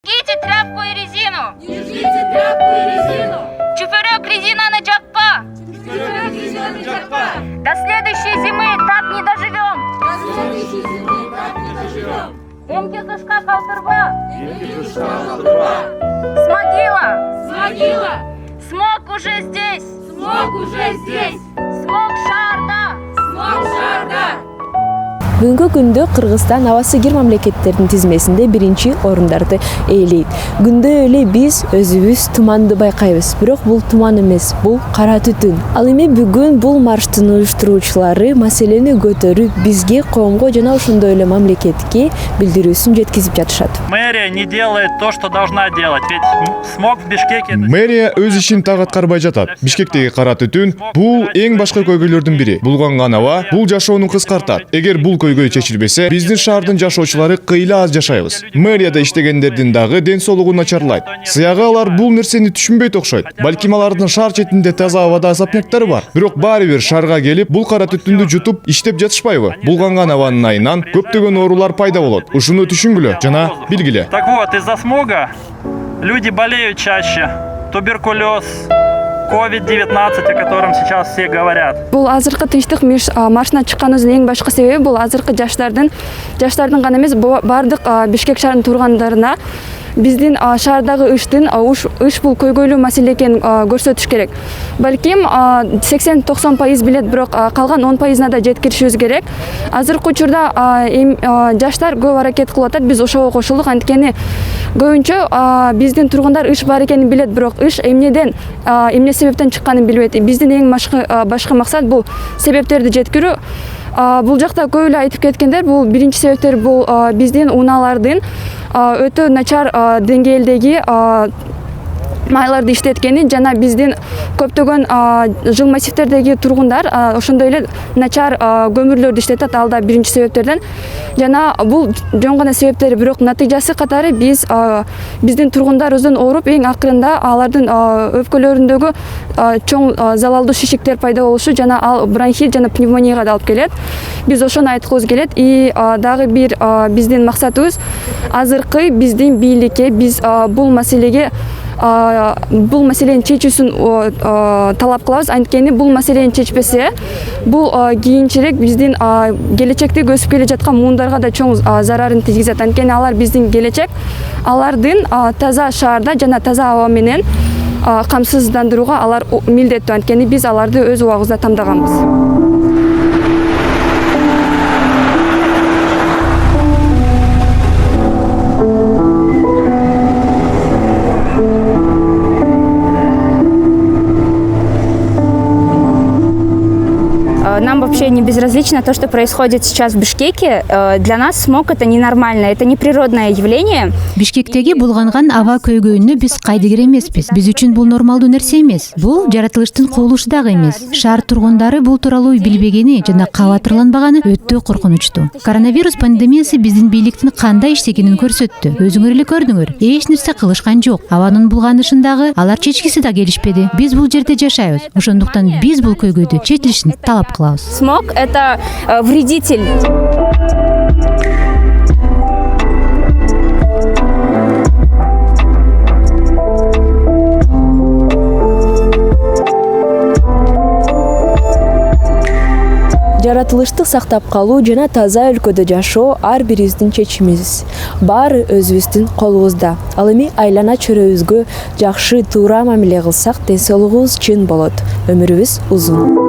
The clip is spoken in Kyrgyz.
Держите тряпку и резину. Держите тряпку и резину. Чуферек резинаны жакпа. Чуферек резинаны жакпа. До следующей зимы так не доживем. До следующей зимы так не доживем. Эмки сушка калтырба. Эмки сушка калтырба. Смогила. Смогила. Смог уже здесь. Смог уже здесь. Смог шарда. Смог шарда. Бүгүнкү күндө Кыргызстан абасы кир мамлекеттердин тизмесинде биринчи орундарды ээлейт. Күндө эле биз өзүбүз туманды байкайбыз. Бирок бул туман эмес, бул кара түтүн. Ал эми бүгүн бул марштын уюштуруучулары маселени көтөрүп, бизге, коомго жана ошондой эле мамлекетке билдирүүсүн жеткизип жатышат. Мэрия не делает то, что должна делать. Ведь смог в Бишкеке... Мэрия өз ишин так аткарбай жатат. Бишкектеги кара түтүн бул эң башкы көйгөйлөрдүн бири. Булганган аба бул жашоону кыскартат. Эгер бул көйгөй чечилбесе, биздин шаардын жашоочулары кыйла аз жашайбыз. Мэрияда иштегендердин дагы ден соолугу начарлайт. Сыягы алар бул нерсени түшүнбөйт окшойт. Балким алардын шаар четинде таза абада особняктары бар. Бирок баары бир шаарга келип, бул кара түтүндү жутуп иштеп жатышпайбы? Булганган абанын айынан көптөгөн оорулар пайда болот. Ушуну түшүнгүлө жана билгиле. Так вот, из-за смога люди болеют чаще. Туберкулез, COVID-19, о котором сейчас все говорят. Бул азыркы тынчтык маршына чыкканыбыздын эң башкы себеби бул азыркы жаштардын гана эмес, бардык Бишкек шаарынын тургандарына биздин шаардагы ыш бул көйгөйлүү маселе экенин көрсөтүш керек. Балким 80-90% билет, бирок калган 10%-на да жеткиришибиз керек. Азыркы учурда жаштар көп аракет кылып атат, биз ошого кошулдук. Анткени көбүнчө биздин тургундар ыш бар экенин билет, бирок ыш эмне себептен чыкканын билбейт. Биздин эң башкы максат бул себептерди жеткирүү. Бул жакта көп эле айтып кеткендер, бул биринчи себептер бул биздин унаалардын өтө начар деңгээлдеги майларды иштеткени жана биздин көптөгөн жыл массивтердеги тургундар ошондой эле начар көмүрлөрдү иштетет. Ал да биринчи себептерден. Жана бул жөн гана себептери, бирок натыйжасы катары биздин тургундарыбыздын ооруп, эң акырында алардын өпкөлөрүндөгү чоң залалдуу шишиктер пайда болушу жана ал бронхит жана пневмонияга да алып келет. Биз ошону айткыбыз келет. И дагы бир биздин максатыбыз азыркы биздин бийликке биз бул маселенин чечүүсүн талап кылабыз. Анткени бул маселени чечпесе, бул кийинчерээк биздин келечектеги өсүп келе жаткан муундарга да чоң зарарын тийгизет. Анткени алар биздин келечек, алардын таза шаарда жана таза аба менен камсыздандырууга алар милдеттүү. Анткени биз аларды өз убагыбызда тамдаганбыз. Нам вообще не безразлично то, что происходит сейчас в Бишкеке. Для нас смог это ненормально, это неприродное явление. Бишкектеги булганган аба көйгөйүнө биз кайдыгер эмеспиз. Биз үчүн бул нормалдуу нерсе эмес. Бул жаратылыштын кубулушу дагы эмес. Шаар тургундары бул тууралуу билбегени жана кабатырланбаганы өтө коркунучтуу. Коронавирус пандемиясы биздин бийликтин кандай иштегенин көрсөттү. Өзүңөр эле көрдүңөр. Эч нерсе кылышкан жок. Абанын булганышын дагы алар чечкиси да келишпеди. Биз бул жерде жашайбыз. Ошондуктан биз бул көйгөйдү чечилишин талап кылабыз. Смог – это вредитель. Жаратылышты сактап калуу жана таза өлкөдө жашоо ар бирибиздин чечимибиз. Баары өзүбүздүн колубузда. Ал эми айлана чөйрөбүзгө жакшы, туура мамиле кылсак, ден соолугубуз чын болот. Өмүрүбүз узун.